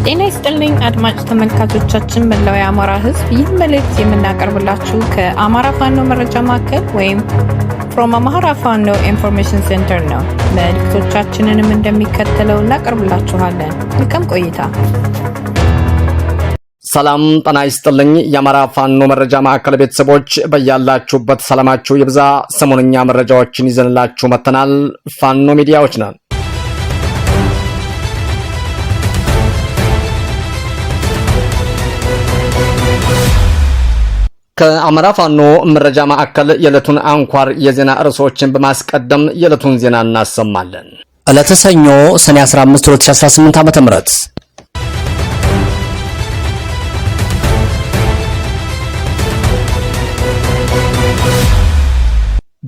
ጤና ይስጥልኝ አድማጭ ተመልካቾቻችን መላው የአማራ ሕዝብ ይህ መልእክት የምናቀርብላችሁ ከአማራ ፋኖ መረጃ ማዕከል ወይም from Amhara Fano Information Center ነው። መልእክቶቻችንንም እንደሚከተለው እናቀርብላችኋለን። መልካም ቆይታ። ሰላም ጤና ይስጥልኝ የአማራ ፋኖ መረጃ ማዕከል ቤተሰቦች በያላችሁበት ሰላማችሁ ይብዛ። ሰሞንኛ መረጃዎችን ይዘንላችሁ መተናል። ፋኖ ሚዲያዎች ነን። ከአማራ ፋኖ መረጃ ማዕከል የዕለቱን አንኳር የዜና ርዕሶችን በማስቀደም የዕለቱን ዜና እናሰማለን። ዕለተ ሰኞ ሰኔ 15 2018 ዓ.ም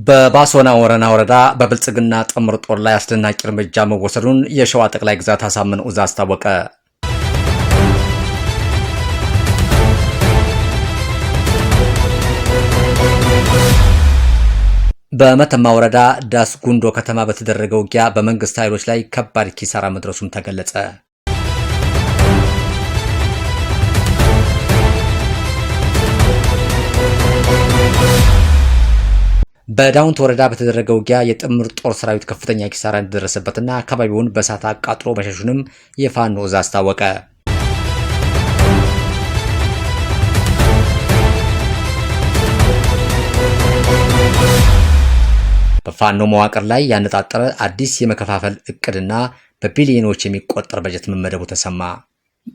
በባሶና ወረዳ በብልጽግና ጥምር ጦር ላይ አስደናቂ እርምጃ መወሰዱን የሸዋ ጠቅላይ ግዛት አሳምነው ዕዝ አስታወቀ። በመተማ ወረዳ ዳስ ጉንዶ ከተማ በተደረገው ውጊያ በመንግስት ኃይሎች ላይ ከባድ ኪሳራ መድረሱም ተገለጸ። በዳውንት ወረዳ በተደረገው ውጊያ የጥምር ጦር ሰራዊት ከፍተኛ ኪሳራ እንደደረሰበትና አካባቢውን በእሳት አቃጥሎ መሸሹንም የፋኖ ዕዝ አስታወቀ። በፋኖ መዋቅር ላይ ያነጣጠረ አዲስ የመከፋፈል እቅድና በቢሊዮኖች የሚቆጠር በጀት መመደቡ ተሰማ።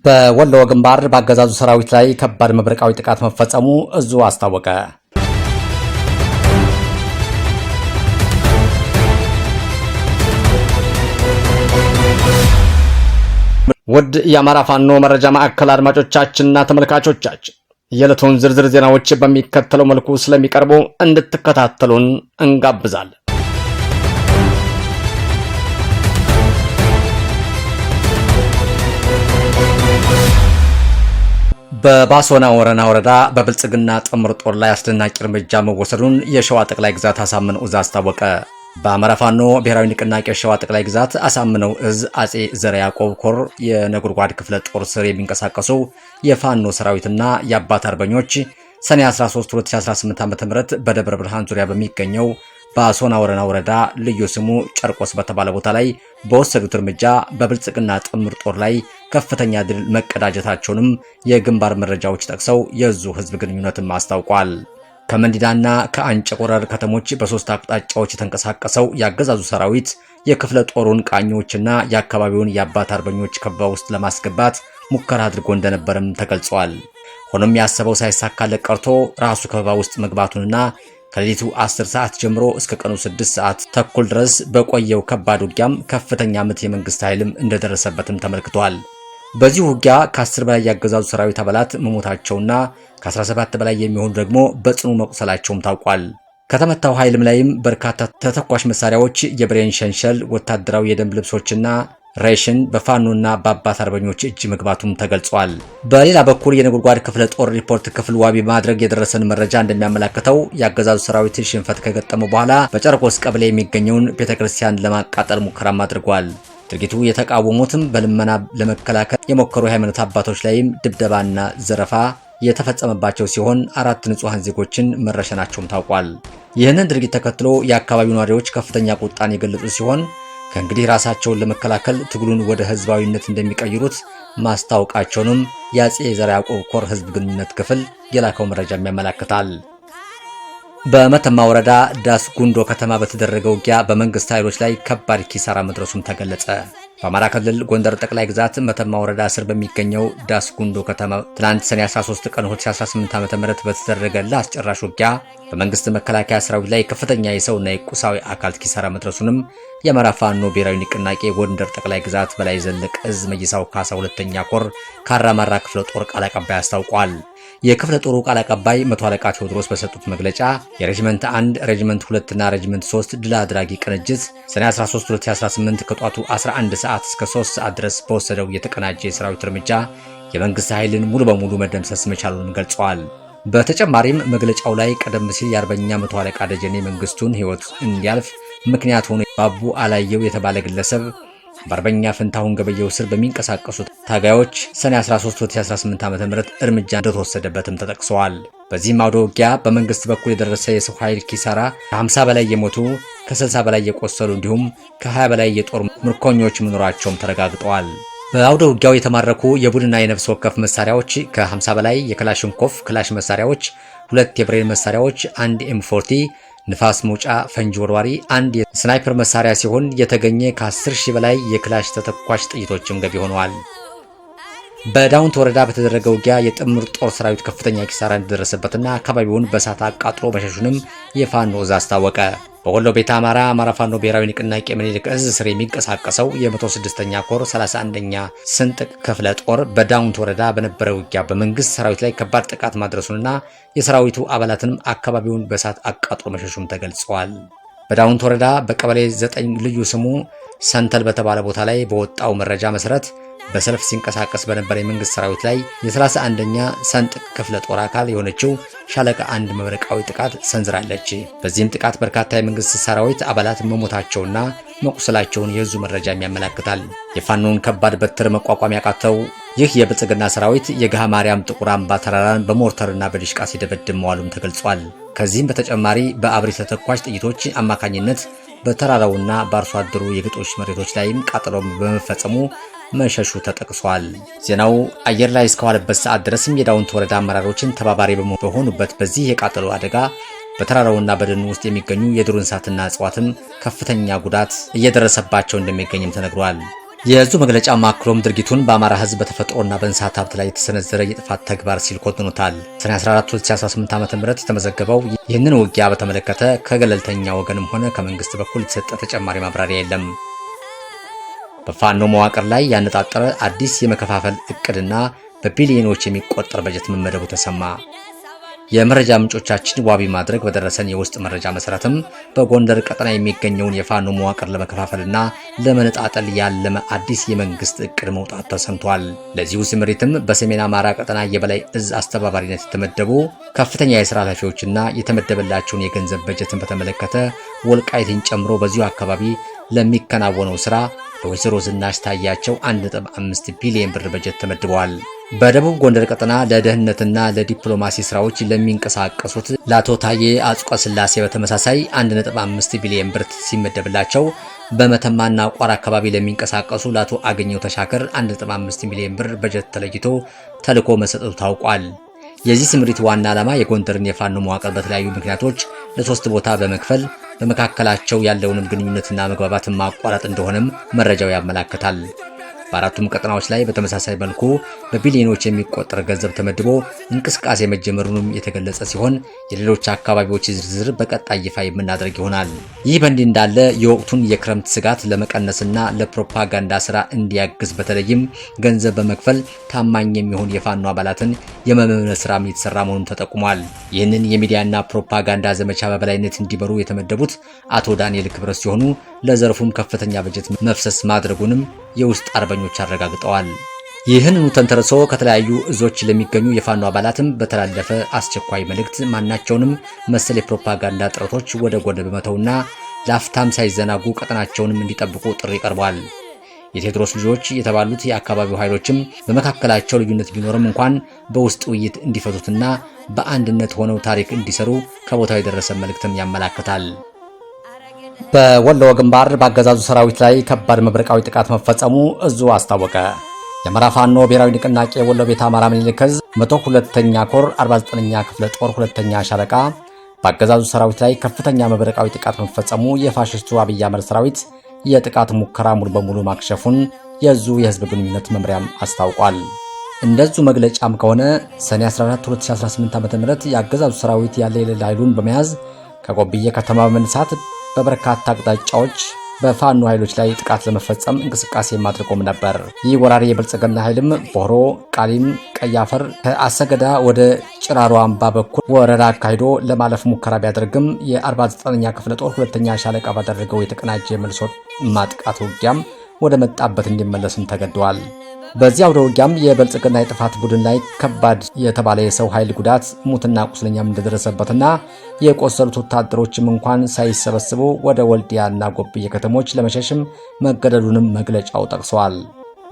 በወሎ ግንባር በአገዛዙ ሰራዊት ላይ ከባድ መብረቃዊ ጥቃት መፈጸሙ ዕዙ አስታወቀ። ውድ የአማራ ፋኖ መረጃ ማዕከል አድማጮቻችንና ተመልካቾቻችን የዕለቱን ዝርዝር ዜናዎች በሚከተለው መልኩ ስለሚቀርቡ እንድትከታተሉን እንጋብዛለን። በባሶና ወረዳ በብልጽግና ጥምር ጦር ላይ አስደናቂ እርምጃ መወሰዱን የሸዋ ጠቅላይ ግዛት አሳምነው ዕዝ አስታወቀ። በአማራ ፋኖ ብሔራዊ ንቅናቄ ሸዋ ጠቅላይ ግዛት አሳምነው ዕዝ አጼ ዘርዓ ያዕቆብ ኮር የነጎድጓድ ክፍለ ጦር ስር የሚንቀሳቀሱ የፋኖ ሰራዊትና የአባት አርበኞች ሰኔ 13 2018 ዓ.ም በደብረ ብርሃን ዙሪያ በሚገኘው ባሶና ወረዳ ልዩ ስሙ ጨርቆስ በተባለ ቦታ ላይ በወሰዱት እርምጃ በብልጽግና ጥምር ጦር ላይ ከፍተኛ ድል መቀዳጀታቸውንም የግንባር መረጃዎች ጠቅሰው የዕዙ ህዝብ ግንኙነትም አስታውቋል። ከመንዲዳና ከአንጨቆረር ከተሞች በሶስት አቅጣጫዎች የተንቀሳቀሰው ያገዛዙ ሰራዊት የክፍለ ጦሩን ቃኞችና የአካባቢውን የአባት አርበኞች ከበባ ውስጥ ለማስገባት ሙከራ አድርጎ እንደነበረም ተገልጿል። ሆኖም ያሰበው ሳይሳካለት ቀርቶ ራሱ ከበባ ውስጥ መግባቱንና ከሌሊቱ 10 ሰዓት ጀምሮ እስከ ቀኑ 6 ሰዓት ተኩል ድረስ በቆየው ከባድ ውጊያም ከፍተኛ ምት የመንግስት ኃይልም እንደደረሰበትም ተመልክቷል። በዚህ ውጊያ ከ10 በላይ ያገዛዙ ሰራዊት አባላት መሞታቸውና ከ17 በላይ የሚሆኑ ደግሞ በጽኑ መቁሰላቸውም ታውቋል። ከተመታው ኃይልም ላይም በርካታ ተተኳሽ መሳሪያዎች፣ የብሬን ሸንሸል፣ ወታደራዊ የደንብ ልብሶችና ሬሽን በፋኖና በአባት አርበኞች እጅ መግባቱም ተገልጿል። በሌላ በኩል የነጎድጓድ ክፍለ ጦር ሪፖርት ክፍል ዋቢ ማድረግ የደረሰን መረጃ እንደሚያመላክተው ያገዛዙ ሰራዊት ሽንፈት ከገጠመው በኋላ በጨርቆስ ቀበሌ የሚገኘውን ቤተክርስቲያን ለማቃጠል ሙከራም አድርጓል። ድርጊቱ የተቃወሙትም በልመና ለመከላከል የሞከሩ የሃይማኖት አባቶች ላይም ድብደባና ዘረፋ የተፈጸመባቸው ሲሆን 4 ንጹሃን ዜጎችን መረሸናቸውም ታውቋል። ይህንን ድርጊት ተከትሎ የአካባቢው ነዋሪዎች ከፍተኛ ቁጣን የገለጹ ሲሆን ከእንግዲህ ራሳቸውን ለመከላከል ትግሉን ወደ ህዝባዊነት እንደሚቀይሩት ማስታወቃቸውንም የአጼ ዘርዓ ያዕቆብ ኮር ህዝብ ግንኙነት ክፍል የላከው መረጃም ያመለክታል። በመተማ ወረዳ ዳስ ጉንዶ ከተማ በተደረገው ውጊያ በመንግስት ኃይሎች ላይ ከባድ ኪሳራ መድረሱም ተገለጸ። በአማራ ክልል ጎንደር ጠቅላይ ግዛት መተማ ወረዳ ስር በሚገኘው ዳስ ጉንዶ ከተማ ትናንት ሰኔ 13 ቀን 2018 ዓ.ም በተደረገ ለአስጨራሽ ውጊያ በመንግስት መከላከያ ሰራዊት ላይ ከፍተኛ የሰውና የቁሳዊ አካል ኪሳራ መድረሱንም የአማራ ፋኖ ብሔራዊ ንቅናቄ ጎንደር ጠቅላይ ግዛት በላይ ዘለቀ ዕዝ መይሳው ካሳ ሁለተኛ ኮር ካራማራ ክፍለ ጦር ቃል አቀባይ አስታውቋል። የክፍለ ጦሩ ቃል አቀባይ መቶ አለቃ ቴዎድሮስ በሰጡት መግለጫ የሬጅመንት 1 ሬጅመንት 2 እና ሬጅመንት 3 ድል አድራጊ ቅንጅት ሰኔ 13 2018 ከጧቱ 11 ሰዓት እስከ 3 ሰዓት ድረስ በወሰደው የተቀናጀ የሰራዊት እርምጃ የመንግስት ኃይልን ሙሉ በሙሉ መደምሰስ መቻሉንም ገልጸዋል። በተጨማሪም መግለጫው ላይ ቀደም ሲል የአርበኛ መቶ አለቃ ደጀኔ መንግስቱን ህይወት እንዲያልፍ ምክንያት ሆኖ ባቡ አላየው የተባለ ግለሰብ በአርበኛ ፍንታሁን ገበየው ስር በሚንቀሳቀሱት ታጋዮች ሰኔ 13 2018 ዓ.ም እርምጃ እንደተወሰደበትም ተጠቅሰዋል። በዚህም አውደ ውጊያ በመንግስት በኩል የደረሰ የሰው ኃይል ኪሳራ ከ50 በላይ የሞቱ ከ60 በላይ የቆሰሉ እንዲሁም ከ20 በላይ የጦር ምርኮኞች መኖራቸውም ተረጋግጠዋል። በአውደ ውጊያው የተማረኩ የቡድንና የነፍስ ወከፍ መሳሪያዎች ከ50 በላይ የክላሽንኮቭ ክላሽ መሳሪያዎች፣ 2 የብሬን መሳሪያዎች፣ 1 M40 ንፋስ መውጫ ፈንጂ ወርዋሪ፣ 1 የስናይፐር መሳሪያ ሲሆን የተገኘ ከ10,000 በላይ የክላሽ ተተኳሽ ጥይቶችም ገቢ ሆነዋል። በዳውንት ወረዳ በተደረገ ውጊያ የጥምር ጦር ሰራዊት ከፍተኛ ኪሳራ እንደደረሰበትና አካባቢውን በእሳት አቃጥሎ መሸሹንም የፋኖ እዝ አስታወቀ። በወሎ ቤተ አማራ ፋኖ ብሔራዊ ንቅናቄ ምኒልክ እዝ ስር የሚንቀሳቀሰው የ106ኛ ኮር 31ኛ ስንጥቅ ክፍለ ጦር በዳውንት ወረዳ በነበረ ውጊያ በመንግስት ሰራዊት ላይ ከባድ ጥቃት ማድረሱንና የሰራዊቱ አባላትንም አካባቢውን በእሳት አቃጥሎ መሸሹም ተገልጿል። በዳውንት ወረዳ በቀበሌ 9 ልዩ ስሙ ሰንተል በተባለ ቦታ ላይ በወጣው መረጃ መሰረት በሰልፍ ሲንቀሳቀስ በነበረ የመንግስት ሰራዊት ላይ የ31ኛ ሰንጥቅ ክፍለ ጦር አካል የሆነችው ሻለቃ 1 መብረቃዊ ጥቃት ሰንዝራለች። በዚህም ጥቃት በርካታ የመንግስት ሰራዊት አባላት መሞታቸውና መቁሰላቸውን የህዙ መረጃም ያመለክታል። የፋኖን ከባድ በትር መቋቋም ያቃተው ይህ የብልጽግና ሰራዊት የገሃ ማርያም ጥቁር አምባ ተራራን በሞርተርና በዲሽቃ ሲደበድብ መዋሉም ተገልጿል። ከዚህም በተጨማሪ በአብሪ ተተኳሽ ጥይቶች አማካኝነት በተራራውና በአርሶ አደሩ የግጦሽ መሬቶች ላይም ቃጠሎ በመፈጸሙ መሸሹ ተጠቅሷል። ዜናው አየር ላይ እስከዋለበት ሰዓት ድረስም የዳውንት ወረዳ አመራሮችን ተባባሪ በሆኑበት በዚህ የቃጠሎ አደጋ በተራራውና በደኑ ውስጥ የሚገኙ የዱር እንስሳትና እጽዋትም ከፍተኛ ጉዳት እየደረሰባቸው እንደሚገኝም ተነግሯል። የህዝቡ መግለጫ ማክሎም ድርጊቱን በአማራ ህዝብ በተፈጥሮና በእንስሳት ሀብት ላይ የተሰነዘረ የጥፋት ተግባር ሲል ኮንኖታል። ሰኔ 14 2018 ዓ.ም የተመዘገበው ይህንን ውጊያ በተመለከተ ከገለልተኛ ወገንም ሆነ ከመንግስት በኩል የተሰጠ ተጨማሪ ማብራሪያ የለም። በፋኖ መዋቅር ላይ ያነጣጠረ አዲስ የመከፋፈል እቅድና በቢሊዮኖች የሚቆጠር በጀት መመደቡ ተሰማ። የመረጃ ምንጮቻችን ዋቢ ማድረግ በደረሰን የውስጥ መረጃ መሰረትም በጎንደር ቀጠና የሚገኘውን የፋኖ መዋቅር ለመከፋፈልና ለመነጣጠል ያለመ አዲስ የመንግስት እቅድ መውጣት ተሰምቷል። ለዚሁ ስምሪትም በሰሜን አማራ ቀጠና የበላይ እዝ አስተባባሪነት የተመደቡ ከፍተኛ የሥራ ኃላፊዎችና የተመደበላቸውን የገንዘብ በጀትን በተመለከተ ወልቃይትን ጨምሮ በዚሁ አካባቢ ለሚከናወነው ስራ በወይዘሮ ዝናሽ ታያቸው 1.5 ቢሊዮን ብር በጀት ተመድበዋል። በደቡብ ጎንደር ቀጠና ለደህንነትና ለዲፕሎማሲ ስራዎች ለሚንቀሳቀሱት ለአቶ ታዬ አጽቀ ሥላሴ በተመሳሳይ 1.5 ቢሊዮን ብር ሲመደብላቸው በመተማና ቋራ አካባቢ ለሚንቀሳቀሱ ለአቶ አገኘው ተሻከር 1.5 ሚሊዮን ብር በጀት ተለይቶ ተልኮ መሰጠቱ ታውቋል። የዚህ ስምሪት ዋና ዓላማ የጎንደርን የፋኖ መዋቅር በተለያዩ ምክንያቶች ለሶስት ቦታ በመክፈል በመካከላቸው ያለውንም ግንኙነትና መግባባትን ማቋረጥ እንደሆነም መረጃው ያመለክታል። በአራቱም ቀጠናዎች ላይ በተመሳሳይ መልኩ በቢሊዮኖች የሚቆጠር ገንዘብ ተመድቦ እንቅስቃሴ መጀመሩንም የተገለጸ ሲሆን የሌሎች አካባቢዎች ዝርዝር በቀጣይ ይፋ የምናደርግ ይሆናል። ይህ በእንዲህ እንዳለ የወቅቱን የክረምት ስጋት ለመቀነስና ለፕሮፓጋንዳ ስራ እንዲያግዝ በተለይም ገንዘብ በመክፈል ታማኝ የሚሆኑ የፋኖ አባላትን የመመልመል ስራም የተሰራ መሆኑን ተጠቁሟል። ይህንን የሚዲያና ፕሮፓጋንዳ ዘመቻ በበላይነት እንዲመሩ የተመደቡት አቶ ዳንኤል ክብረት ሲሆኑ ለዘርፉም ከፍተኛ በጀት መፍሰስ ማድረጉንም የውስጥ አርበኞች አረጋግጠዋል። ይህንኑ ተንተርሶ ከተለያዩ እዞች ለሚገኙ የፋኖ አባላትም በተላለፈ አስቸኳይ መልእክት ማናቸውንም መሰል የፕሮፓጋንዳ ጥረቶች ወደ ጎን በመተውና ለአፍታም ሳይዘናጉ ቀጠናቸውንም እንዲጠብቁ ጥሪ ቀርቧል። የቴዎድሮስ ልጆች የተባሉት የአካባቢው ኃይሎችም በመካከላቸው ልዩነት ቢኖርም እንኳን በውስጥ ውይይት እንዲፈቱትና በአንድነት ሆነው ታሪክ እንዲሰሩ ከቦታው የደረሰ መልእክትም ያመላክታል። በወሎ ግንባር በአገዛዙ ሰራዊት ላይ ከባድ መብረቃዊ ጥቃት መፈጸሙ እዙ አስታወቀ። የአማራ ፋኖ ብሔራዊ ንቅናቄ ወሎ ቤተ አማራ ምኒልክ ዕዝ 102ኛ ኮር 49ኛ ክፍለ ጦር 2ኛ ሻለቃ በአገዛዙ ሰራዊት ላይ ከፍተኛ መብረቃዊ ጥቃት መፈጸሙ የፋሽስቱ አብይ አህመድ ሰራዊት የጥቃት ሙከራ ሙሉ በሙሉ ማክሸፉን የእዙ የህዝብ ግንኙነት መምሪያም አስታውቋል። እንደዙ መግለጫም ከሆነ ሰኔ 14 2018 ዓ.ም የአገዛዙ ሰራዊት ያለ የሌለ ኃይሉን በመያዝ ከቆብዬ ከተማ በመነሳት በበርካታ አቅጣጫዎች በፋኖ ኃይሎች ላይ ጥቃት ለመፈጸም እንቅስቃሴ ማድረጉም ነበር። ይህ ወራሪ የብልጽግና ኃይልም ቦሮ፣ ቃሊም፣ ቀያፈር ከአሰገዳ ወደ ጭራሮ አምባ በኩል ወረራ አካሂዶ ለማለፍ ሙከራ ቢያደርግም የ49ኛ ክፍለ ጦር 2ኛ ሻለቃ ባደረገው የተቀናጀ መልሶ ማጥቃት ውጊያም ወደ መጣበት እንዲመለስም ተገደዋል። በዚህ አውደ ውጊያም የብልጽግና የጥፋት ቡድን ላይ ከባድ የተባለ የሰው ኃይል ጉዳት፣ ሙትና ቁስለኛም እንደደረሰበትና የቆሰሉት ወታደሮችም እንኳን ሳይሰበስቡ ወደ ወልዲያና ጎብዬ ከተሞች ለመሸሽም መገደሉንም መግለጫው ጠቅሰዋል።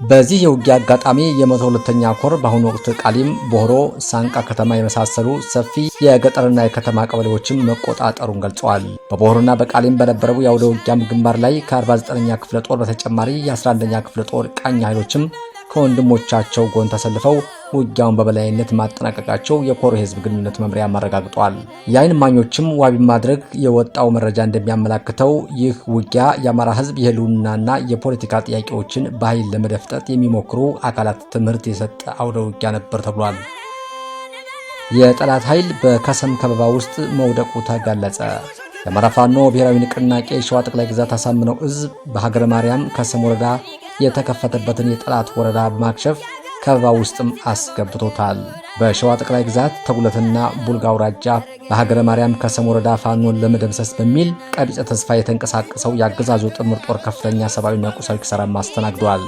በዚህ የውጊያ አጋጣሚ የ102ኛ ኮር በአሁኑ ወቅት ቃሊም፣ ቦህሮ፣ ሳንቃ ከተማ የመሳሰሉ ሰፊ የገጠርና የከተማ ቀበሌዎችን መቆጣጠሩን ገልጸዋል። በቦህሮና በቃሊም በነበረው የአውደ ውጊያም ግንባር ላይ ከ49ኛ ክፍለ ጦር በተጨማሪ የ11ኛ ክፍለ ጦር ቃኝ ኃይሎችም ከወንድሞቻቸው ጎን ተሰልፈው ውጊያውን በበላይነት ማጠናቀቃቸው የኮር የህዝብ ግንኙነት መምሪያ አረጋግጧል። የዓይን እማኞችም ዋቢ ማድረግ የወጣው መረጃ እንደሚያመላክተው ይህ ውጊያ የአማራ ህዝብ የህልውናና የፖለቲካ ጥያቄዎችን በኃይል ለመደፍጠጥ የሚሞክሩ አካላት ትምህርት የሰጠ አውደ ውጊያ ነበር ተብሏል። የጠላት ኃይል በከሰም ከበባ ውስጥ መውደቁ ተገለጸ። የአማራ ፋኖ ብሔራዊ ንቅናቄ ሸዋ ጠቅላይ ግዛት አሳምነው እዝ በሀገረ ማርያም ከሰም ወረዳ የተከፈተበትን የጠላት ወረዳ በማክሸፍ ከበባ ውስጥም አስገብቶታል። በሸዋ ጠቅላይ ግዛት ተጉለትና ቡልጋ አውራጃ በሀገረ ማርያም ከሰም ወረዳ ፋኖን ለመደምሰስ በሚል ቀቢጸ ተስፋ የተንቀሳቀሰው የአገዛዙ ጥምር ጦር ከፍተኛ ሰብአዊና ቁሳዊ ኪሳራም አስተናግዷል።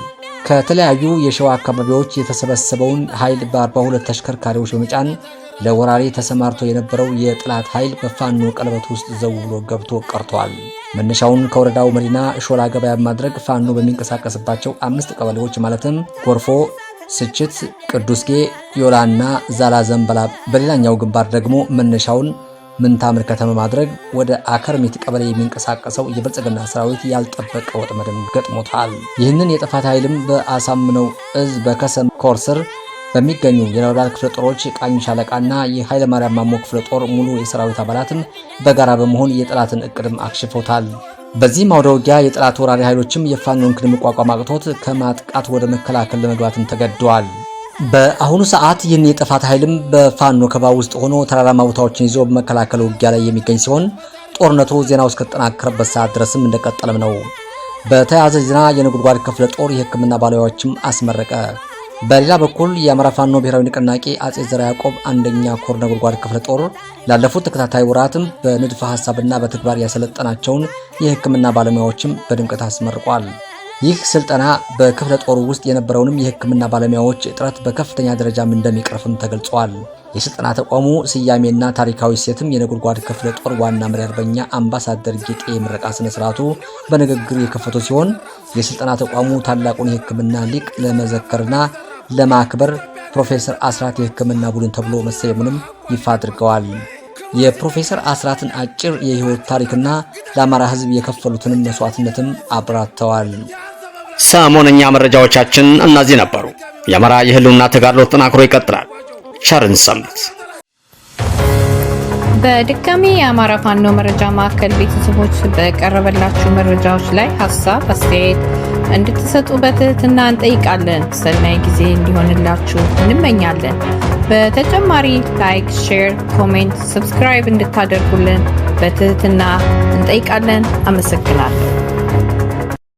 ከተለያዩ የሸዋ አካባቢዎች የተሰበሰበውን ኃይል በ42 ተሽከርካሪዎች በመጫን ለወራሪ ተሰማርቶ የነበረው የጠላት ኃይል በፋኖ ቀለበት ውስጥ ዘውሎ ገብቶ ቀርቷል። መነሻውን ከወረዳው መዲና ሾላ ገበያ በማድረግ ፋኖ በሚንቀሳቀስባቸው 5 ቀበሌዎች ማለትም ጎርፎ፣ ስችት፣ ቅዱስጌ፣ ዮላና ዛላ ዘንበላ፣ በሌላኛው ግንባር ደግሞ መነሻውን ምንታምር ከተማ ማድረግ ወደ አከርሚት ቀበሌ የሚንቀሳቀሰው የብልጽግና ሰራዊት ያልጠበቀ ወጥመድም ገጥሞታል። ይህንን የጥፋት ኃይልም በአሳምነው እዝ በከሰም ኮር ስር በሚገኙ የነበልባል ክፍለ ጦሮች ቃኝ ሻለቃና የኃይለ ማርያም ማሞ ክፍለ ጦር ሙሉ የሰራዊት አባላትም በጋራ በመሆን የጠላትን እቅድም አክሽፎታል። በዚህም አውደ ውጊያ የጠላት ወራሪ ኃይሎችም የፋኖን ክንድ መቋቋም አቅቶት ከማጥቃት ወደ መከላከል ለመግባትም ተገደዋል። በአሁኑ ሰዓት ይህን የጥፋት ኃይልም በፋኖ ከበባ ውስጥ ሆኖ ተራራማ ቦታዎችን ይዞ በመከላከል ውጊያ ላይ የሚገኝ ሲሆን ጦርነቱ ዜናው እስከተጠናከረበት ሰዓት ድረስም እንደቀጠለም ነው። በተያያዘ ዜና የነጎድጓድ ክፍለ ጦር የሕክምና ባለሙያዎችም አስመረቀ። በሌላ በኩል የአማራ ፋኖ ብሔራዊ ንቅናቄ አጼ ዘርዓ ያዕቆብ 1ኛ ኮር ነጎድጓድ ክፍለ ጦር ላለፉት ተከታታይ ወራትም በንድፈ ሐሳብና በተግባር ያሰለጠናቸውን የሕክምና ባለሙያዎችም በድምቀት አስመርቋል። ይህ ስልጠና በክፍለ ጦሩ ውስጥ የነበረውንም የሕክምና ባለሙያዎች እጥረት በከፍተኛ ደረጃም እንደሚቀርፍም ተገልጿል። የስልጠና ተቋሙ ስያሜና ታሪካዊ ሴትም የነጎድጓድ ክፍለ ጦር ዋና መሪ አርበኛ አምባሳደር ጌጤ የምረቃ ስነ ስርዓቱ በንግግር የከፈቱ ሲሆን የስልጠና ተቋሙ ታላቁን የሕክምና ሊቅ ለመዘከርና ለማክበር ፕሮፌሰር አስራት የሕክምና ቡድን ተብሎ መሰየሙንም ይፋ አድርገዋል። የፕሮፌሰር አስራትን አጭር የህይወት ታሪክና ለአማራ ህዝብ የከፈሉትን መስዋዕትነትም አብራርተዋል። ሰሞነኛ መረጃዎቻችን እነዚህ ነበሩ። የአማራ የህልውና ተጋድሎ ተጠናክሮ ይቀጥላል። ቸርን ሰንብት። በድጋሚ የአማራ ፋኖ መረጃ ማዕከል ቤተሰቦች በቀረበላችሁ መረጃዎች ላይ ሀሳብ አስተያየት እንድትሰጡ በትህትና እንጠይቃለን። ሰናይ ጊዜ እንዲሆንላችሁ እንመኛለን። በተጨማሪ ላይክ፣ ሼር፣ ኮሜንት፣ ሰብስክራይብ እንድታደርጉልን በትህትና እንጠይቃለን። አመሰግናለሁ።